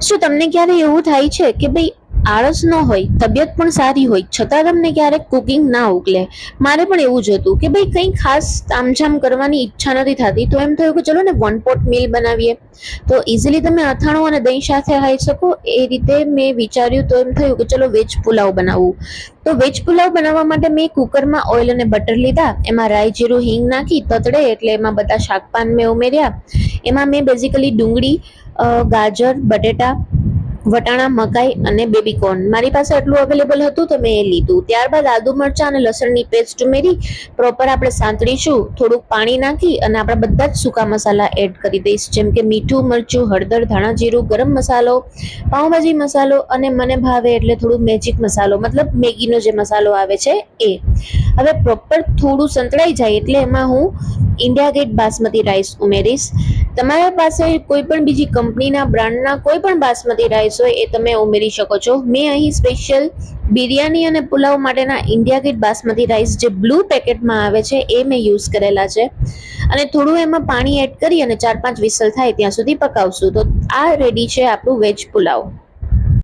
શું તમને ક્યારે એવું થાય છે કે ભાઈ આળસ ન હોય, તબિયત પણ સારી હોય છતાં તમને ક્યારેક કુકિંગ ના ઉકલે? મારે પણ એવું જ હતું કે ભાઈ કંઈ ખાસ તામઝામ કરવાની ઈચ્છા નથી થતી, તો એમ થયું કે ચલો ને વન પોટ મીલ બનાવીએ તો ઇઝીલી તમે અથાણું અને દહીં સાથે ખાઈ શકો. એ રીતે મેં વિચાર્યું, તો એમ થયું કે ચલો વેજ પુલાવ બનાવવું. તો વેજ પુલાવ બનાવવા માટે મેં કુકરમાં ઓઇલ અને બટર લીધા, એમાં રાઈ જીરું હિંગ નાખી તતડે એટલે એમાં બધા શાકપાન મેં ઉમેર્યા. એમાં મેં બેઝિકલી ડુંગળી, ગાજર, બટેટા, વટાણા, મકાઈ અને બેબીકોર્ન મારી પાસે એટલું અવેલેબલ હતું તો મેં એ લીધું. ત્યારબાદ આદુ મરચાં અને લસણની પેસ્ટ ઉમેરી પ્રોપર આપણે સાંતળીશું. થોડુંક પાણી નાખી અને આપણે બધા જ સૂકા મસાલા એડ કરી દઈશ, જેમ કે મીઠું, મરચું, હળદર, ધાણા જીરું, ગરમ મસાલો, પાઉંભાજી મસાલો અને મને ભાવે એટલે થોડું મેજિક મસાલો, મતલબ મેગીનો જે મસાલો આવે છે એ. હવે પ્રોપર થોડું સંતળાઈ જાય એટલે એમાં હું ઇન્ડિયા ગેટ બાસમતી રાઈસ ઉમેરીશ. તમારા પાસે કોઈ પણ બીજી કંપનીના બ્રાન્ડના કોઈ પણ બાસમતી રાઈસ હોય એ તમે ઉમેરી શકો છો. મેં અહીં સ્પેશિયલ બિરયાની અને પુલાવ માટેના ઇન્ડિયા ગેટ બાસમતી રાઈસ જે બ્લુ પેકેટમાં આવે છે એ મેં યુઝ કરેલા છે. અને થોડું એમાં પાણી એડ કરી અને 4-5 વિસલ થાય ત્યાં સુધી પકાવશું. તો આ રેડી છે આપણું વેજ પુલાવ.